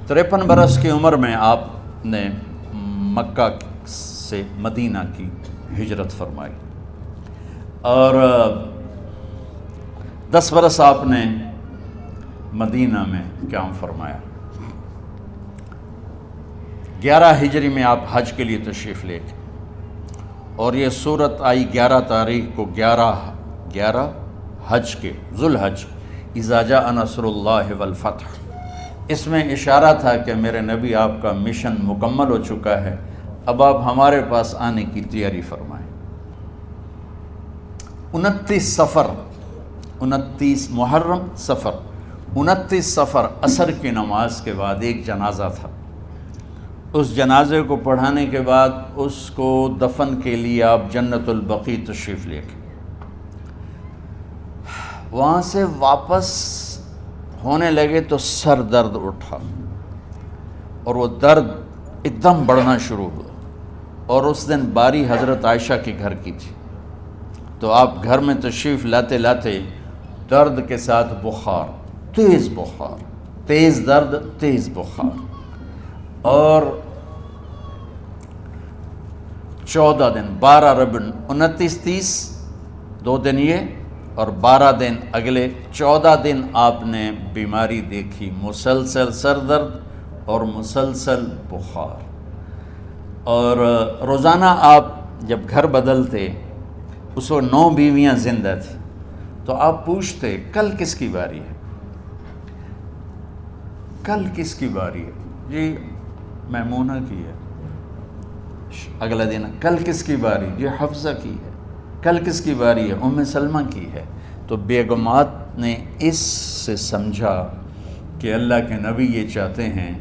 53 برس کی عمر میں آپ نے مکہ سے مدینہ کی ہجرت فرمائی اور 10 برس آپ نے مدینہ میں قیام فرمایا۔ 11 ہجری میں آپ حج کے لیے تشریف لے گئے اور یہ صورت آئی 11 تاریخ کو 11 حج کے ذوالحج، اذا جاء نصر اللہ والفتح۔ اس میں اشارہ تھا کہ میرے نبی آپ کا مشن مکمل ہو چکا ہے، اب آپ ہمارے پاس آنے کی تیاری فرمائیں۔ 29 محرم صفر 29 صفر عصر کی نماز کے بعد ایک جنازہ تھا۔ اس جنازے کو پڑھانے کے بعد اس کو دفن کے لیے آپ جنت البقیع تشریف لے گئے۔ وہاں سے واپس ہونے لگے تو سر درد اٹھا اور وہ درد ایک دم بڑھنا شروع ہوا، اور اس دن باری حضرت عائشہ کے گھر کی تھی، تو آپ گھر میں تشریف لاتے لاتے درد کے ساتھ بخار، تیز درد، تیز بخار، اور 14 دن 12 ربیع 29 30 2 دن یہ اور 12 دن اگلے 14 دن آپ نے بیماری دیکھی، مسلسل سر درد اور مسلسل بخار۔ اور روزانہ آپ جب گھر بدلتے، اس وقت 9 بیویاں زندہ تھیں، تو آپ پوچھتے کل کس کی باری ہے، کل کس کی باری ہے؟ جی میمونہ کی ہے۔ اگلا دن کل کس کی باری؟ جی حفصہ کی ہے۔ کل کس کی باری ہے؟ ام سلمہ کی ہے۔ تو بیگمات نے اس سے سمجھا کہ اللہ کے نبی یہ چاہتے ہیں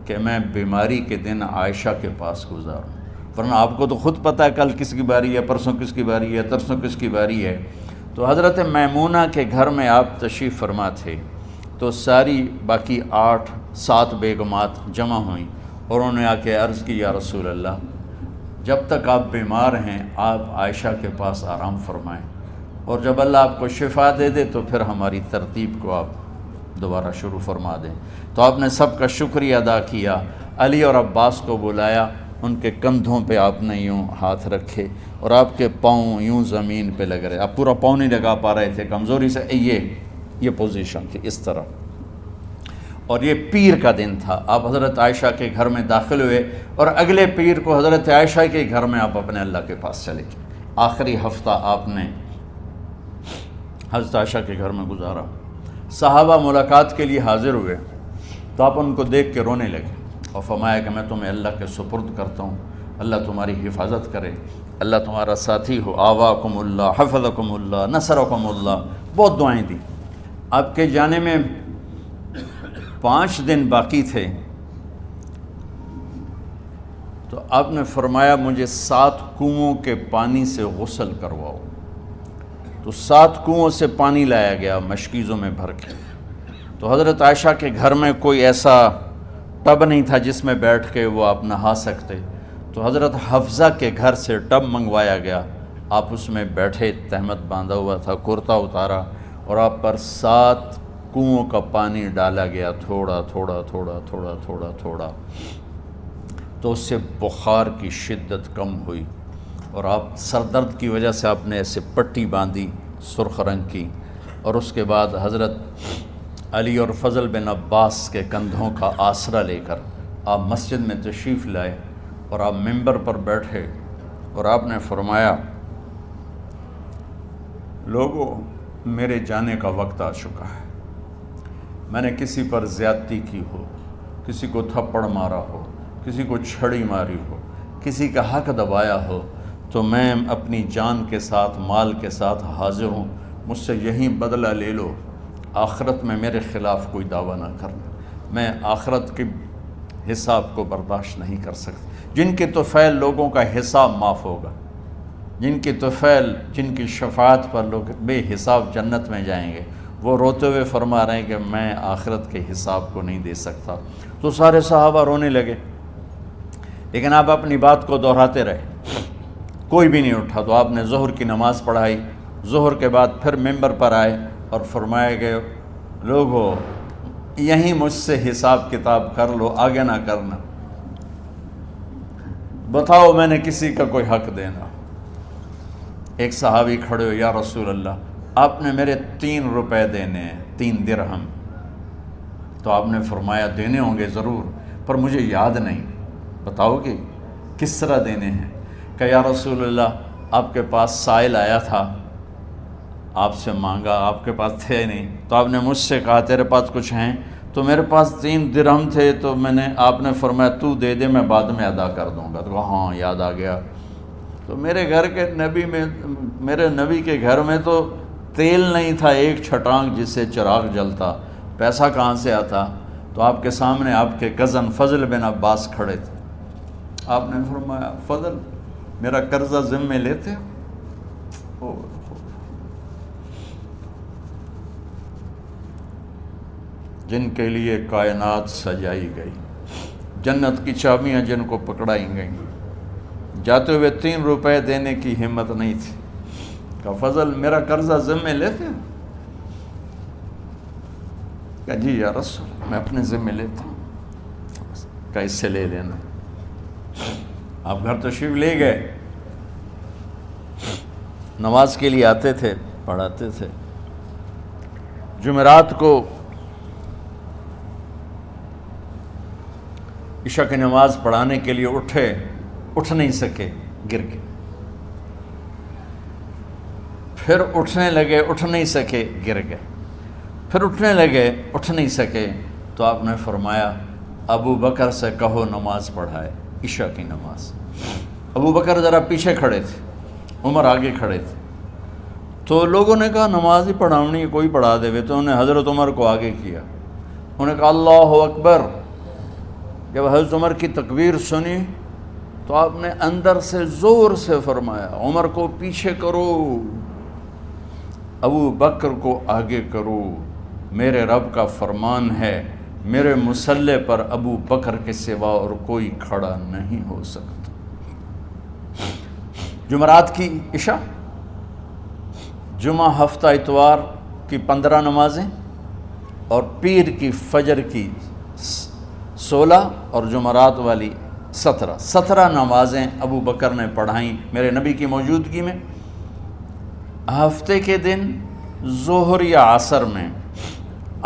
کہ میں بیماری کے دن عائشہ کے پاس گزاروں، ورنہ آپ کو تو خود پتہ ہے کل کس کی باری ہے، پرسوں کس کی باری ہے، ترسوں کس کی باری ہے۔ تو حضرت میمونہ کے گھر میں آپ تشریف فرما تھے، تو ساری باقی 7 بیگمات جمع ہوئیں اور انہوں نے آ کے عرض کی، یا رسول اللہ، جب تک آپ بیمار ہیں آپ عائشہ کے پاس آرام فرمائیں، اور جب اللہ آپ کو شفا دے دے تو پھر ہماری ترتیب کو آپ دوبارہ شروع فرما دیں۔ تو آپ نے سب کا شکریہ ادا کیا، علی اور عباس کو بلایا، ان کے کندھوں پہ آپ نے یوں ہاتھ رکھے اور آپ کے پاؤں یوں زمین پہ لگ رہے، آپ پورا پاؤں نہیں لگا پا رہے تھے کمزوری سے، یہ پوزیشن تھی اس طرح۔ اور یہ پیر کا دن تھا، آپ حضرت عائشہ کے گھر میں داخل ہوئے اور اگلے پیر کو حضرت عائشہ کے گھر میں آپ اپنے اللہ کے پاس چلے گئے۔ آخری ہفتہ آپ نے حضرت عائشہ کے گھر میں گزارا۔ صحابہ ملاقات کے لیے حاضر ہوئے تو آپ ان کو دیکھ کے رونے لگے اور فرمایا کہ میں تمہیں اللہ کے سپرد کرتا ہوں، اللہ تمہاری حفاظت کرے، اللہ تمہارا ساتھی ہو، آواکم اللہ، حفظکم اللہ، نصرکم اللہ، بہت دعائیں دی۔ آپ کے جانے میں 5 دن باقی تھے، تو آپ نے فرمایا مجھے 7 کنوؤں کے پانی سے غسل کرواؤ۔ تو 7 کنوؤں سے پانی لایا گیا مشکیزوں میں بھر کے۔ تو حضرت عائشہ کے گھر میں کوئی ایسا ٹب نہیں تھا جس میں بیٹھ کے وہ آپ نہا سکتے، تو حضرت حفصہ کے گھر سے ٹب منگوایا گیا، آپ اس میں بیٹھے، تہمت باندھا ہوا تھا، کرتا اتارا اور آپ پر 7 کنوؤں کا پانی ڈالا گیا، تھوڑا تھوڑا تھوڑا تھوڑا تھوڑا تھوڑا، تو اس سے بخار کی شدت کم ہوئی، اور آپ سر درد کی وجہ سے آپ نے ایسے پٹی باندھی سرخ رنگ کی، اور اس کے بعد حضرت علی اور فضل بن عباس کے کندھوں کا آسرا لے کر آپ مسجد میں تشریف لائے اور آپ ممبر پر بیٹھے اور آپ نے فرمایا، لوگوں میرے جانے کا وقت آ چکا ہے، میں نے کسی پر زیادتی کی ہو، کسی کو تھپڑ مارا ہو، کسی کو چھڑی ماری ہو، کسی کا حق دبایا ہو، تو میں اپنی جان کے ساتھ، مال کے ساتھ حاضر ہوں، مجھ سے یہیں بدلہ لے لو، آخرت میں میرے خلاف کوئی دعویٰ نہ کرنا، میں آخرت کے حساب کو برداشت نہیں کر سکتا۔ جن کے طفیل لوگوں کا حساب معاف ہوگا، جن کی طفیل، جن کی شفاعت پر لوگ بے حساب جنت میں جائیں گے، وہ روتے ہوئے فرما رہے ہیں کہ میں آخرت کے حساب کو نہیں دے سکتا۔ تو سارے صحابہ رونے لگے، لیکن آپ اپنی بات کو دہراتے رہے، کوئی بھی نہیں اٹھا۔ تو آپ نے ظہر کی نماز پڑھائی، ظہر کے بعد پھر ممبر پر آئے اور فرمایا کہ لوگو یہیں مجھ سے حساب کتاب کر لو، آگے نہ کرنا، بتاؤ میں نے کسی کا کوئی حق دینا۔ ایک صحابی کھڑے ہو، یا رسول اللہ آپ نے میرے 3 روپے دینے ہیں، 3 درہم۔ تو آپ نے فرمایا دینے ہوں گے ضرور، پر مجھے یاد نہیں، بتاؤ گے کس طرح دینے ہیں؟ کہ یا رسول اللہ آپ کے پاس سائل آیا تھا، آپ سے مانگا، آپ کے پاس تھے نہیں، تو آپ نے مجھ سے کہا تیرے پاس کچھ ہیں؟ تو میرے پاس 3 درہم تھے، تو آپ نے فرمایا تو دے دے، میں بعد میں ادا کر دوں گا۔ تو کہا ہاں یاد آ گیا۔ تو میرے نبی کے گھر میں تو تیل نہیں تھا، ایک چھٹانگ جس سے چراغ جلتا، پیسہ کہاں سے آتا؟ تو آپ کے سامنے آپ کے کزن فضل بن عباس کھڑے تھے، آپ نے فرمایا فضل میرا قرضہ ذمے لیتے ہو؟ جن کے لیے کائنات سجائی گئی، جنت کی چابیاں جن کو پکڑائی گئیں، جاتے ہوئے 3 روپے دینے کی ہمت نہیں تھی۔ کہا فضل میرا قرضہ ذمے لیتے ہو؟ کہا جی یا رسول میں اپنے ذمے لیتا ہوں۔ کہا اس سے لے لینا۔ آپ گھر تشریف لے گئے، نماز کے لیے آتے تھے، پڑھاتے تھے۔ جمعرات کو عشاء کی نماز پڑھانے کے لیے اٹھ نہیں سکے، گر گئے، پھر اٹھنے لگے، اٹھ نہیں سکے، گر گئے، پھر اٹھنے لگے، اٹھ نہیں سکے۔ تو آپ نے فرمایا ابو بکر سے کہو نماز پڑھائے، عشاء کی نماز۔ ابو بکر ذرا پیچھے کھڑے تھے، عمر آگے کھڑے تھے، تو لوگوں نے کہا نماز ہی پڑھاونی ہے، کوئی پڑھا دے وے، تو انہوں نے حضرت عمر کو آگے کیا، انہوں نے کہا اللہ اکبر۔ جب حضرت عمر کی تکبیر سنی تو آپ نے اندر سے زور سے فرمایا عمر کو پیچھے کرو، ابو بکر کو آگے کرو، میرے رب کا فرمان ہے میرے مصلی پر ابو بکر کے سوا اور کوئی کھڑا نہیں ہو سکتا۔ جمعرات کی عشاء، جمعہ ہفتہ اتوار کی 15 نمازیں، اور پیر کی فجر کی 16 اور جمعرات والی 17 نمازیں ابو بکر نے پڑھائیں میرے نبی کی موجودگی میں۔ ہفتے کے دن ظہر یا عصر میں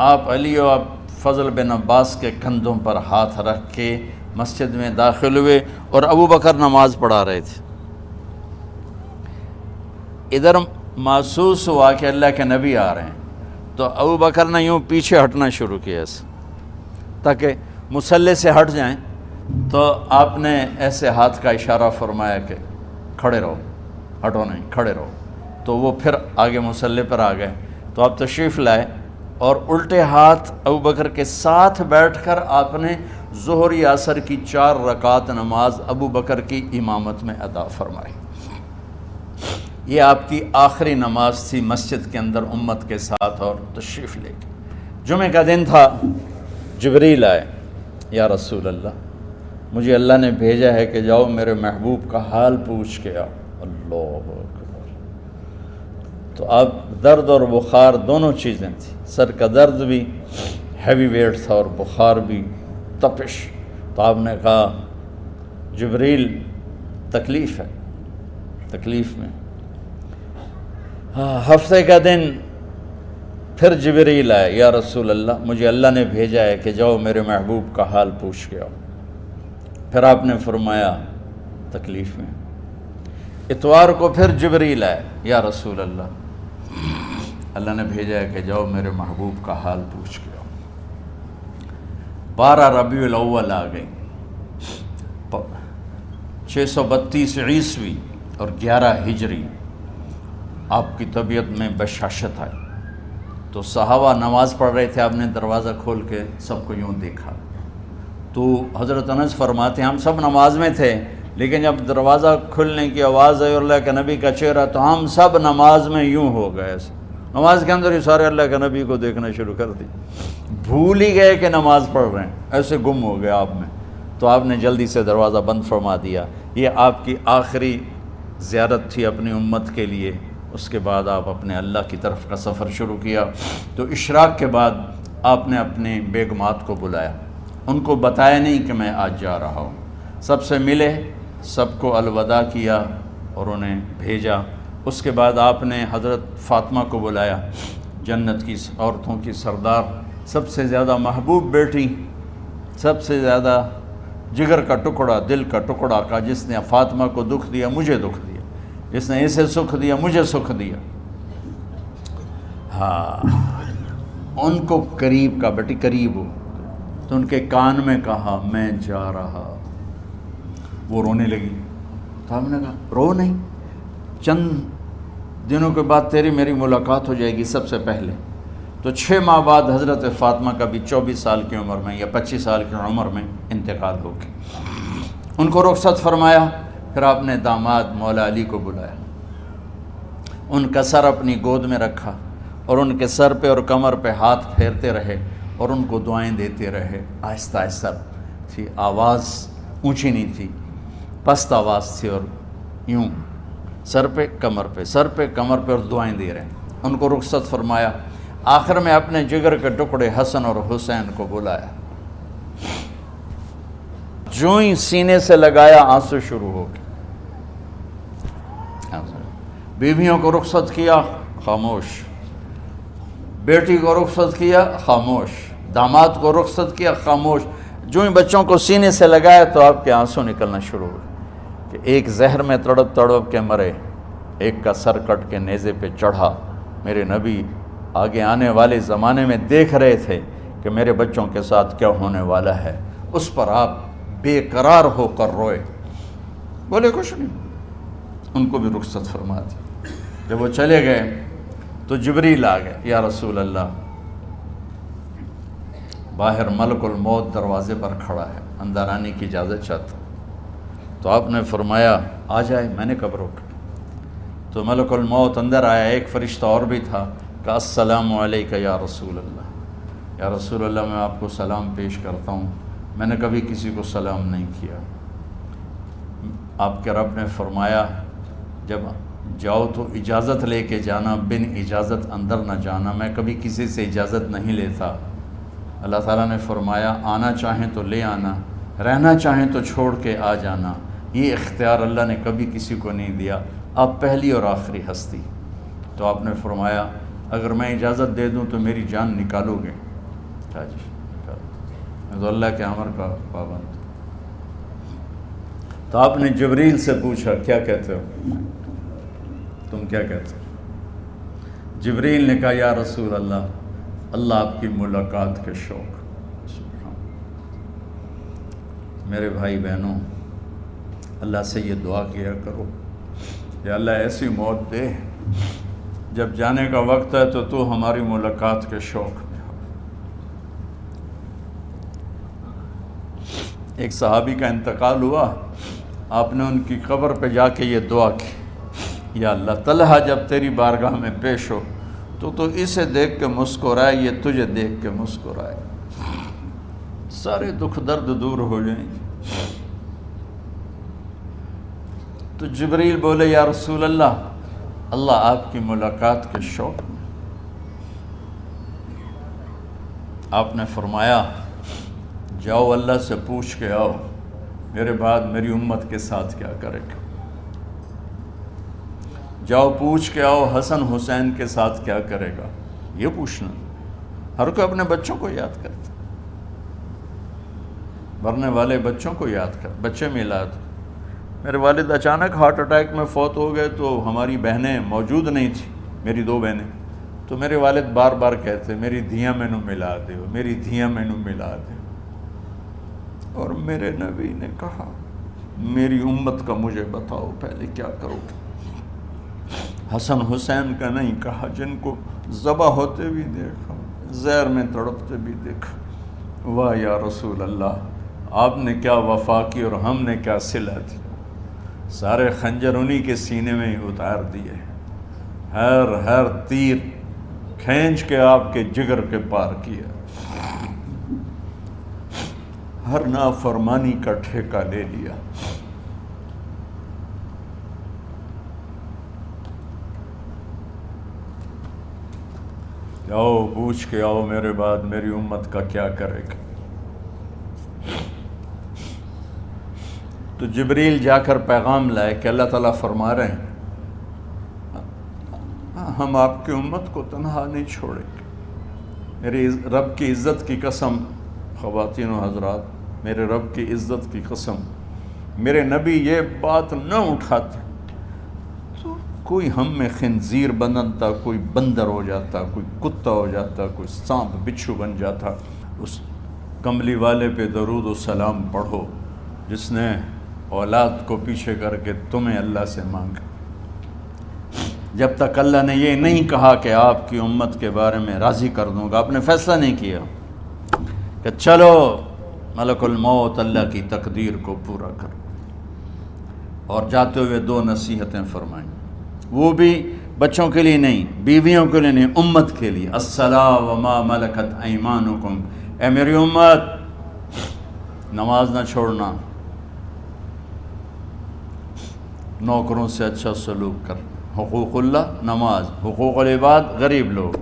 آپ علی و فضل بن عباس کے کندھوں پر ہاتھ رکھ کے مسجد میں داخل ہوئے اور ابو بکر نماز پڑھا رہے تھے۔ ادھر محسوس ہوا کہ اللہ کے نبی آ رہے ہیں، تو ابو بکر نے یوں پیچھے ہٹنا شروع کیا ایسے تاکہ مصلی سے ہٹ جائیں، تو آپ نے ایسے ہاتھ کا اشارہ فرمایا کہ کھڑے رہو، ہٹو نہیں، کھڑے رہو۔ تو وہ پھر آگے مصلی پر آ گئے، تو آپ تشریف لائے اور الٹے ہاتھ ابو بکر کے ساتھ بیٹھ کر آپ نے ظہر یا عصر کی 4 رکعت نماز ابو بکر کی امامت میں ادا فرمائی۔ یہ آپ کی آخری نماز تھی مسجد کے اندر امت کے ساتھ، اور تشریف لے کے جمعہ کا دن تھا، جبریل آئے، یا رسول اللہ مجھے اللہ نے بھیجا ہے کہ جاؤ میرے محبوب کا حال پوچھ کے آؤ۔ اللہ اکبر۔ تو اب درد اور بخار دونوں چیزیں تھیں، سر کا درد بھی ہیوی ویٹ تھا اور بخار بھی، تپش۔ تو آپ نے کہا جبریل تکلیف ہے، تکلیف میں۔ ہفتے کا دن پھر جبریل آئے، یا رسول اللہ مجھے اللہ نے بھیجا ہے کہ جاؤ میرے محبوب کا حال پوچھ کے آؤ۔ پھر آپ نے فرمایا تکلیف میں۔ اتوار کو پھر جبریل آئے، یا رسول اللہ نے بھیجا ہے کہ جاؤ میرے محبوب کا حال پوچھ کے آؤ۔ 12 ربیع الاول آ گئی، 632 عیسوی اور 11 ہجری، آپ کی طبیعت میں بشاشت آئی۔ تو صحابہ نماز پڑھ رہے تھے، آپ نے دروازہ کھول کے سب کو یوں دیکھا، تو حضرت انس فرماتے ہیں ہم سب نماز میں تھے، لیکن جب دروازہ کھلنے کی آواز آئی اور اللہ کے نبی کا چہرہ، تو ہم سب نماز میں یوں ہو گئے، نماز کے اندر ہی سارے اللہ کے نبی کو دیکھنا شروع کر دی، بھول ہی گئے کہ نماز پڑھ رہے ہیں، ایسے گم ہو گئے آپ میں۔ تو آپ نے جلدی سے دروازہ بند فرما دیا۔ یہ آپ کی آخری زیارت تھی اپنی امت کے لیے۔ اس کے بعد آپ اپنے اللہ کی طرف کا سفر شروع کیا۔ تو اشراق کے بعد آپ نے اپنی بیگمات کو بلایا، ان کو بتایا نہیں کہ میں آج جا رہا ہوں، سب سے ملے، سب کو الوداع کیا اور انہیں بھیجا۔ اس کے بعد آپ نے حضرت فاطمہ کو بلایا، جنت کی عورتوں کی سردار، سب سے زیادہ محبوب بیٹی، سب سے زیادہ جگر کا ٹکڑا، دل کا ٹکڑا کا، جس نے فاطمہ کو دکھ دیا مجھے دکھ دیا، جس نے اسے سکھ دیا مجھے سکھ دیا۔ ہاں، ان کو قریب کا، بیٹی قریب ہو، تو ان کے کان میں کہا میں جا رہا۔ وہ رونے لگی، تو ہم نے کہا رو نہیں، چند دنوں کے بعد تیری میری ملاقات ہو جائے گی سب سے پہلے۔ تو 6 ماہ بعد حضرت فاطمہ کا بھی 24 سال کی عمر میں یا 25 سال کی عمر میں انتقال ہو گیا۔ ان کو رخصت فرمایا، پھر آپ نے داماد مولا علی کو بلایا، ان کا سر اپنی گود میں رکھا اور ان کے سر پہ اور کمر پہ ہاتھ پھیرتے رہے اور ان کو دعائیں دیتے رہے۔ آہستہ آہستہ تھی، آواز اونچی نہیں تھی، پست آواز تھی، اور یوں سر پہ کمر پہ، سر پہ کمر پہ، اور دعائیں دے رہے ہیں۔ ان کو رخصت فرمایا، آخر میں اپنے جگر کے ٹکڑے حسن اور حسین کو بلایا، جو ہی سینے سے لگایا آنسو شروع ہو گئے۔ بیویوں کو رخصت کیا، خاموش، بیٹی کو رخصت کیا، خاموش، داماد کو رخصت کیا، خاموش۔ جو ہی بچوں کو سینے سے لگایا تو آپ کے آنسو نکلنا شروع ہوئے کہ ایک زہر میں تڑپ تڑپ کے مرے، ایک کا سر کٹ کے نیزے پہ چڑھا۔ میرے نبی آگے آنے والے زمانے میں دیکھ رہے تھے کہ میرے بچوں کے ساتھ کیا ہونے والا ہے، اس پر آپ بے قرار ہو کر روئے، بولے کچھ نہیں۔ ان کو بھی رخصت فرما دی۔ جب وہ چلے گئے تو جبریل آ گئے، یا رسول اللہ، باہر ملک الموت دروازے پر کھڑا ہے، اندر آنے کی اجازت چاہتا ہوں۔ تو آپ نے فرمایا آ جائے، میں نے کب روکا؟ تو ملک الموت اندر آیا، ایک فرشتہ اور بھی تھا، کہا السلام علیکہ یا رسول اللہ، یا رسول اللہ میں آپ کو سلام پیش کرتا ہوں، میں نے کبھی کسی کو سلام نہیں کیا۔ آپ کے رب نے فرمایا جب جاؤ تو اجازت لے کے جانا، بن اجازت اندر نہ جانا، میں کبھی کسی سے اجازت نہیں لیتا۔ اللہ تعالیٰ نے فرمایا آنا چاہیں تو لے آنا، رہنا چاہیں تو چھوڑ کے آ جانا، یہ اختیار اللہ نے کبھی کسی کو نہیں دیا، آپ پہلی اور آخری ہستی۔ تو آپ نے فرمایا اگر میں اجازت دے دوں تو میری جان نکالو گے؟ کہا جی میں تو اللہ کے امر کا پابند۔ تو آپ نے جبریل سے پوچھا کیا کہتے ہو، تم کیا کہتے ہو؟ جبریل نے کہا یا رسول اللہ، اللہ آپ کی ملاقات کے شوق۔ سبحان۔ میرے بھائی بہنوں، اللہ سے یہ دعا کیا کرو یا اللہ ایسی موت دے جب جانے کا وقت ہے تو ہماری ملاقات کے شوق میں ہو۔ ایک صحابی کا انتقال ہوا، آپ نے ان کی قبر پہ جا کے یہ دعا کی، یا اللہ طلحہ جب تیری بارگاہ میں پیش ہو تو اسے دیکھ کے مسکرائے، یہ تجھے دیکھ کے مسکرائے، سارے دکھ درد دور ہو جائیں۔ تو جبریل بولے یا رسول اللہ، اللہ آپ کی ملاقات کے شوق میں۔ آپ نے فرمایا جاؤ اللہ سے پوچھ کے آؤ میرے بعد میری امت کے ساتھ کیا کرے گا، جاؤ پوچھ کے آؤ حسن حسین کے ساتھ کیا کرے گا۔ یہ پوچھنا، ہر کوئی اپنے بچوں کو یاد کرتا، مرنے والے بچوں کو یاد کر، بچے میلاد۔ میرے والد اچانک ہارٹ اٹیک میں فوت ہو گئے تو ہماری بہنیں موجود نہیں تھیں، میری 2 بہنیں، تو میرے والد بار بار کہتے میری دھیاں مینوں ملا دیو، میری دھیاں مینوں ملا دیو۔ اور میرے نبی نے کہا میری امت کا مجھے بتاؤ پہلے کیا کرو گے؟ حسن حسین کا نہیں کہا، جن کو ذبح ہوتے بھی دیکھا، زہر میں تڑپتے بھی دیکھا۔ واہ یا رسول اللہ، آپ نے کیا وفا کی اور ہم نے کیا صلہ دی، سارے خنجر انہی کے سینے میں ہی اتار دیے، ہر تیر کھینچ کے آپ کے جگر کے پار کیا، ہر نافرمانی کا ٹھیکہ لے لیا۔ کہ آؤ پوچھ کے آؤ میرے بعد میری امت کا کیا کرے گا. تو جبریل جا کر پیغام لائے کہ اللہ تعالیٰ فرما رہے ہیں ہم آپ کی امت کو تنہا نہیں چھوڑیں گے. میرے رب کی عزت کی قسم خواتین و حضرات، میرے رب کی عزت کی قسم، میرے نبی یہ بات نہ اٹھاتے تو کوئی ہم میں خنزیر بنتا، کوئی بندر ہو جاتا، کوئی کتا ہو جاتا، کوئی سانپ بچھو بن جاتا. اس کملی والے پہ درود و سلام پڑھو جس نے اولاد کو پیچھے کر کے تمہیں اللہ سے مانگا. جب تک اللہ نے یہ نہیں کہا کہ آپ کی امت کے بارے میں راضی کر دوں گا، آپ نے فیصلہ نہیں کیا کہ چلو ملک الموت اللہ کی تقدیر کو پورا کرو. اور جاتے ہوئے 2 نصیحتیں فرمائیں، وہ بھی بچوں کے لیے نہیں، بیویوں کے لیے نہیں، امت کے لیے. الصلاۃ وما ملکت ایمانکم، اے میری امت نماز نہ چھوڑنا، نوکروں سے اچھا سلوک کر. حقوق اللہ نماز، حقوق العباد غریب لوگ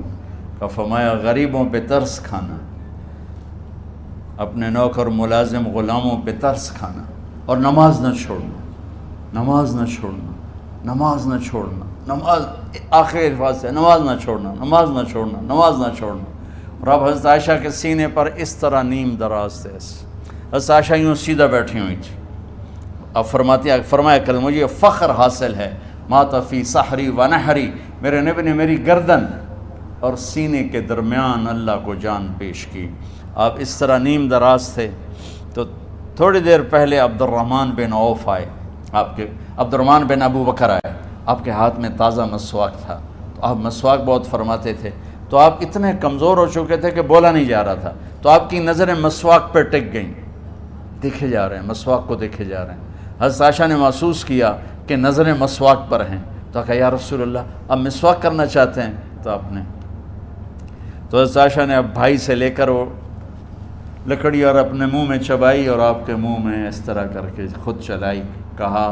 کا فرمایا غریبوں پہ ترس کھانا، اپنے نوکر ملازم غلاموں پہ ترس کھانا، اور نماز نہ چھوڑنا، نماز نہ چھوڑنا، نماز نہ چھوڑنا، نماز آخر الفاظ سے نماز نہ چھوڑنا، نماز نہ چھوڑنا، نماز نہ چھوڑنا. اور اب حضرت عائشہ کے سینے پر اس طرح نیم دراز تھے. حضرت عائشہ یوں سیدھا بیٹھی ہوئی تھی. اب فرمایا کل مجھے فخر حاصل ہے، مات فی سحری و نحری، میرے نبی نے میری گردن اور سینے کے درمیان اللہ کو جان پیش کی. آپ اس طرح نیم دراز تھے. تو تھوڑی دیر پہلے عبد الرحمن بن عوف آئے، آپ کے عبد الرحمن بن ابو بکر آئے، آپ کے ہاتھ میں تازہ مسواک تھا. تو آپ مسواک بہت فرماتے تھے. تو آپ اتنے کمزور ہو چکے تھے کہ بولا نہیں جا رہا تھا. تو آپ کی نظریں مسواک پہ ٹک گئیں، دیکھے جا رہے ہیں، مسواک کو دیکھے جا رہے ہیں. حضرت عائشہ نے محسوس کیا کہ نظریں مسواک پر ہیں. تو کہا یا رسول اللہ اب مسواک کرنا چاہتے ہیں. تو آپ نے تو حضرت عائشہ نے اب بھائی سے لے کر وہ لکڑی اور اپنے منہ میں چبائی اور آپ کے منہ میں اس طرح کر کے خود چلائی. کہا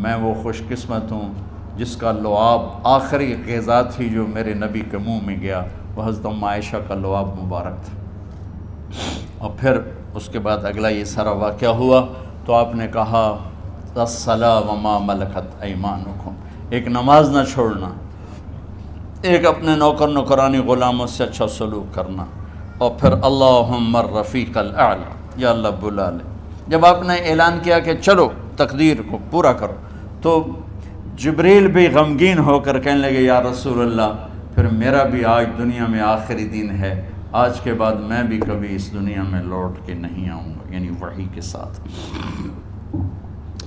میں وہ خوش قسمت ہوں جس کا لعاب آخری غذا تھی جو میرے نبی کے منہ میں گیا، وہ حضرت ام عائشہ کا لعاب مبارک تھا. اور پھر اس کے بعد اگلا یہ سارا واقعہ ہوا. تو آپ نے کہا الصلاۃ وما ملکت ایمانکم، ایک نماز نہ چھوڑنا، ایک اپنے نوکر نوکرانی غلاموں سے اچھا سلوک کرنا، اور پھر اللہم الرفیق الاعلی، یا اللہ بلا لے. جب آپ نے اعلان کیا کہ چلو تقدیر کو پورا کرو، تو جبریل بھی غمگین ہو کر کہنے لگے یا رسول اللہ پھر میرا بھی آج دنیا میں آخری دن ہے، آج کے بعد میں بھی کبھی اس دنیا میں لوٹ کے نہیں آؤں گا، یعنی وحی کے ساتھ.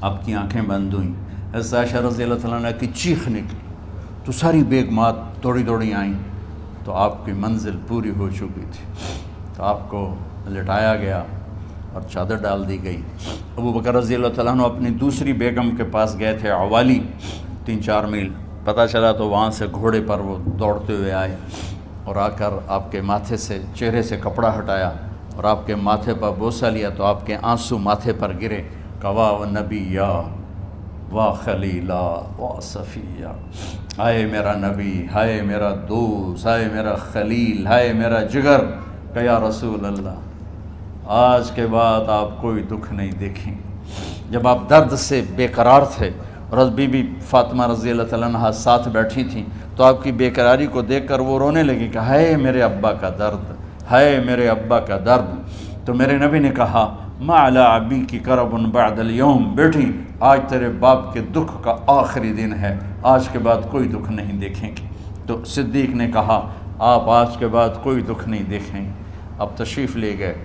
آپ کی آنکھیں بند ہوئیں. حضرت عائشہ رضی اللہ تعالیٰ عنہ کی چیخ نکلی تو ساری بیگمات دوڑی آئیں. تو آپ کی منزل پوری ہو چکی تھی. تو آپ کو لٹایا گیا اور چادر ڈال دی گئی. ابو بکر رضی اللہ تعالیٰ عنہ اپنی دوسری بیگم کے پاس گئے تھے عوالی، 3-4 میل. پتہ چلا تو وہاں سے گھوڑے پر وہ دوڑتے ہوئے آئے اور آ کر آپ کے ماتھے سے چہرے سے کپڑا ہٹایا اور آپ کے ماتھے پر بوسہ لیا. تو آپ کے آنسو ماتھے پر گرے. کوا و نبیہ وا خلیلا وا صفیہ، ہائے میرا نبی، ہائے میرا دوست، ہائے میرا خلیل، ہائے میرا جگر. کہ یا رسول اللہ آج کے بعد آپ کوئی دکھ نہیں دیکھیں. جب آپ درد سے بے قرار تھے اور بی بی فاطمہ رضی اللہ تعالیٰ عنہ ساتھ بیٹھی تھیں، تو آپ کی بے قراری کو دیکھ کر وہ رونے لگی کہ ہائے میرے ابا کا درد، ہائے میرے ابا کا درد. تو میرے نبی نے کہا ما علی ابی کی کرب بعد اليوم، بیٹی آج تیرے باپ کے دکھ کا آخری دن ہے، آج کے بعد کوئی دکھ نہیں دیکھیں گے. تو صدیق نے کہا آپ آج کے بعد کوئی دکھ نہیں دیکھیں گے. اب تشریف لے گئے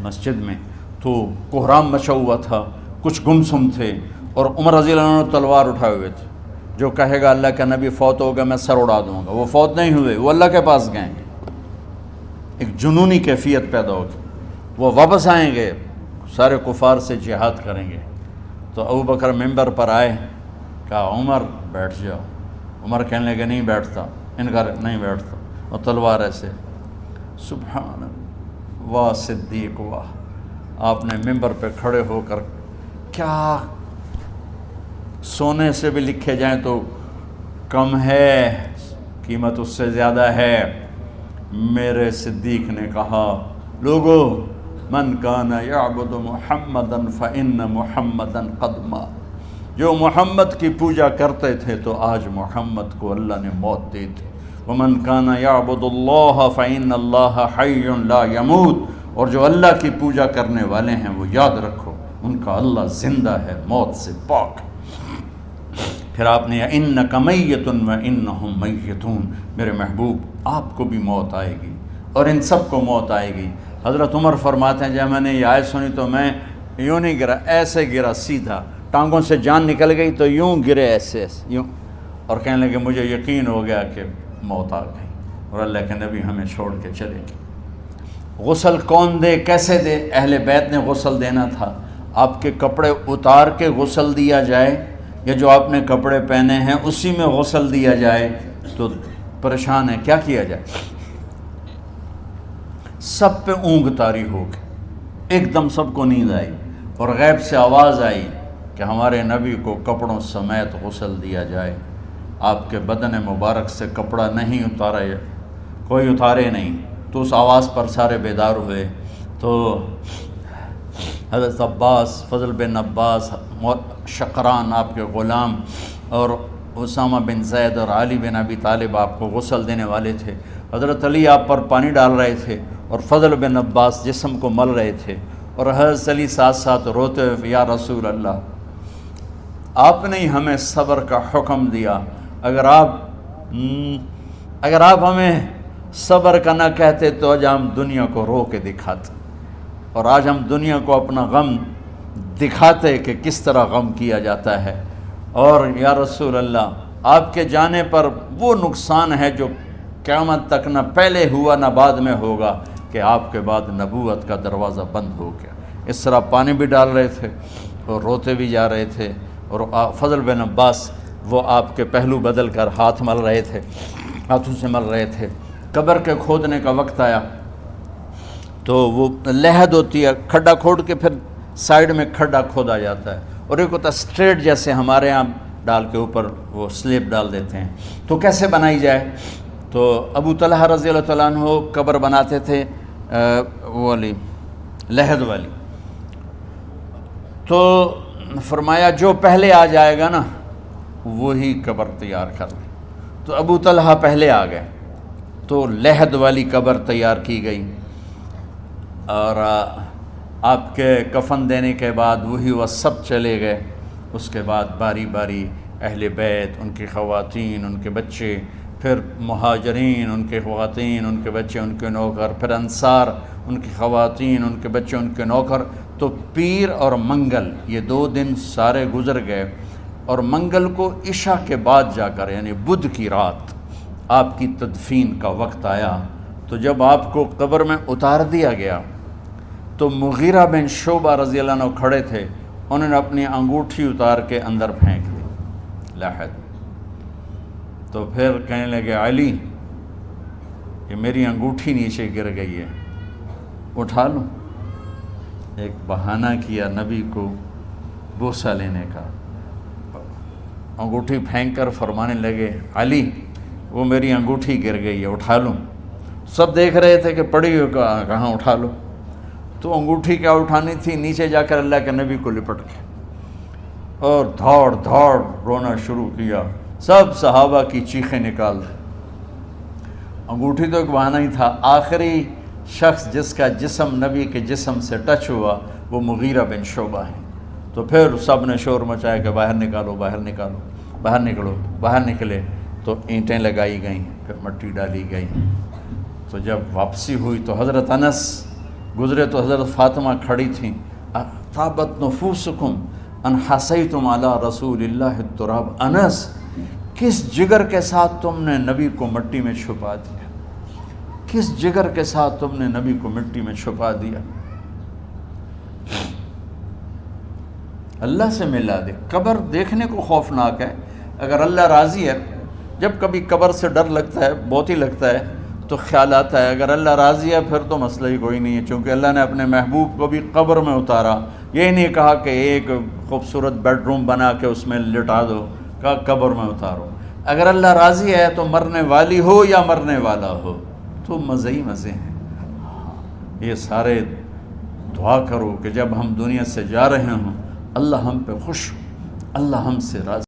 مسجد میں تو کوہرام مچا ہوا تھا، کچھ گمسم تھے، اور عمر رضی اللہ عنہ تلوار اٹھائے ہوئے تھے. جو کہے گا اللہ کا نبی فوت ہوگا میں سر اڑا دوں گا، وہ فوت نہیں ہوئے، وہ اللہ کے پاس گئے. ایک جنونی کیفیت پیدا ہوگی، وہ واپس آئیں گے، سارے کفار سے جہاد کریں گے. تو ابو بکر ممبر پر آئے، کہا عمر بیٹھ جاؤ. عمر کہنے لگے نہیں بیٹھتا، انکار نہیں بیٹھتا، اور تلوار ایسے. سبحان اللہ، واہ صدیق واہ. آپ نے ممبر پہ کھڑے ہو کر کیا سونے سے بھی لکھے جائیں تو کم ہے، قیمت اس سے زیادہ ہے. میرے صدیق نے کہا لوگو من کان یعبد محمدا فإن محمدا قد مات، جو محمد کی پوجا کرتے تھے تو آج محمد کو اللہ نے موت دی تھی۔ ومن کان یعبد اللہ فإن اللہ حی لا یموت، اور جو اللہ کی پوجا کرنے والے ہیں وہ یاد رکھو ان کا اللہ زندہ ہے، موت سے پاک۔ پھر آپ نے انک میت وانہم میتون، میرے محبوب آپ کو بھی موت آئے گی اور ان سب کو موت آئے گی۔ حضرت عمر فرماتے ہیں جب میں نے یہ آیت سنی تو میں یوں نہیں گرا، ایسے گرا سیدھا، ٹانگوں سے جان نکل گئی تو یوں گرے ایسے یوں، اور کہنے لگے مجھے یقین ہو گیا کہ موت آ گئی اور اللہ کے نبی ہمیں چھوڑ کے چلے گئے۔ غسل کون دے، کیسے دے؟ اہل بیت نے غسل دینا تھا۔ آپ کے کپڑے اتار کے غسل دیا جائے یا جو آپ نے کپڑے پہنے ہیں اسی میں غسل دیا جائے تو پریشان ہے، کیا کیا جائے؟ سب پہ اونگ طاری ہو گئی، ایک دم سب کو نیند آئی اور غیب سے آواز آئی کہ ہمارے نبی کو کپڑوں سمیت غسل دیا جائے۔ آپ کے بدن مبارک سے کپڑا نہیں اتارا، کوئی اتارے نہیں، تو اس آواز پر سارے بیدار ہوئے۔ تو حضرت عباس، فضل بن عباس، شقران آپ کے غلام، اور اسامہ بن زید اور علی بن ابی طالب آپ کو غسل دینے والے تھے۔ حضرت علی آپ پر پانی ڈال رہے تھے اور فضل بن عباس جسم کو مل رہے تھے، اور حضرت علی ساتھ ساتھ روتے ہوئے یا رسول اللہ آپ نے ہی ہمیں صبر کا حکم دیا، اگر آپ ہمیں صبر کا نہ کہتے تو آج ہم دنیا کو رو کے دکھاتے، اور آج ہم دنیا کو اپنا غم دکھاتے کہ کس طرح غم کیا جاتا ہے۔ اور یا رسول اللہ آپ کے جانے پر وہ نقصان ہے جو قیامت تک نہ پہلے ہوا نہ بعد میں ہوگا کہ آپ کے بعد نبوت کا دروازہ بند ہو گیا۔ اس طرح پانی بھی ڈال رہے تھے اور روتے بھی جا رہے تھے، اور فضل بن عباس وہ آپ کے پہلو بدل کر ہاتھ مل رہے تھے، ہاتھوں سے مل رہے تھے۔ قبر کے کھودنے کا وقت آیا تو وہ لحد ہوتی ہے، کھڈا کھود کے پھر سائیڈ میں کھڈا کھودا جاتا ہے، اور ایک ہوتا ہے اسٹریٹ جیسے ہمارے ہاں ڈال کے اوپر وہ سلیب ڈال دیتے ہیں، تو کیسے بنائی جائے؟ تو ابو طلحہ رضی اللہ تعالیٰ عنہ قبر بناتے تھے وہ والی لحد والی، تو فرمایا جو پہلے آ جائے گا نا وہی قبر تیار کر لے۔ تو ابو طلحہ پہلے آ گئے تو لحد والی قبر تیار کی گئی، اور آپ کے کفن دینے کے بعد وہی وہ سب چلے گئے۔ اس کے بعد باری باری اہل بیت، ان کی خواتین، ان کے بچے، پھر مہاجرین، ان کے خواتین، ان کے بچے، ان کے نوکر، پھر انصار، ان کی خواتین، ان کے بچے، ان کے نوکر۔ تو پیر اور منگل یہ 2 دن سارے گزر گئے، اور منگل کو عشاء کے بعد جا کر یعنی بدھ کی رات آپ کی تدفین کا وقت آیا۔ تو جب آپ کو قبر میں اتار دیا گیا تو مغیرہ بن شعبہ رضی اللہ عنہ کھڑے تھے، انہوں نے اپنی انگوٹھی اتار کے اندر پھینک دی لحد۔ تو پھر کہنے لگے علی یہ میری انگوٹھی نیچے گر گئی ہے، اٹھا لوں۔ ایک بہانہ کیا نبی کو بوسہ لینے کا، انگوٹھی پھینک کر فرمانے لگے علی وہ میری انگوٹھی گر گئی ہے، اٹھا لوں۔ سب دیکھ رہے تھے کہ پڑی ہو کہاں، اٹھا لو۔ تو انگوٹھی کیا اٹھانی تھی، نیچے جا کر اللہ کے نبی کو لپٹ کے اور دھاڑ دھاڑ رونا شروع کیا، سب صحابہ کی چیخیں نکال دی۔ انگوٹھی تو ایک بہانہ ہی تھا، آخری شخص جس کا جسم نبی کے جسم سے ٹچ ہوا وہ مغیرہ بن شعبہ ہیں۔ تو پھر سب نے شور مچایا کہ باہر نکالو، باہر نکالو، باہر نکلو۔ باہر نکلے تو اینٹیں لگائی گئیں، پھر مٹی ڈالی گئی۔ تو جب واپسی ہوئی تو حضرت انس گزرے تو حضرت فاطمہ کھڑی تھیں، طابت نفوسکم ان حسیتم علی رسول اللہ التراب۔ انس کس جگر کے ساتھ تم نے نبی کو مٹی میں چھپا دیا، کس جگر کے ساتھ تم نے نبی کو مٹی میں چھپا دیا۔ اللہ سے ملا دے۔ قبر دیکھنے کو خوفناک ہے، اگر اللہ راضی ہے، جب کبھی قبر سے ڈر لگتا ہے، بہت ہی لگتا ہے، تو خیال آتا ہے اگر اللہ راضی ہے پھر تو مسئلہ ہی کوئی نہیں ہے، چونکہ اللہ نے اپنے محبوب کو بھی قبر میں اتارا۔ یہ نہیں کہا کہ ایک خوبصورت بیڈ روم بنا کے اس میں لٹا دو، کہا قبر میں اتارو۔ اگر اللہ راضی ہے تو مرنے والی ہو یا مرنے والا ہو تو مزے ہی مزے ہیں۔ یہ سارے دعا کرو کہ جب ہم دنیا سے جا رہے ہوں اللہ ہم پہ خوش ہو، اللہ ہم سے راضی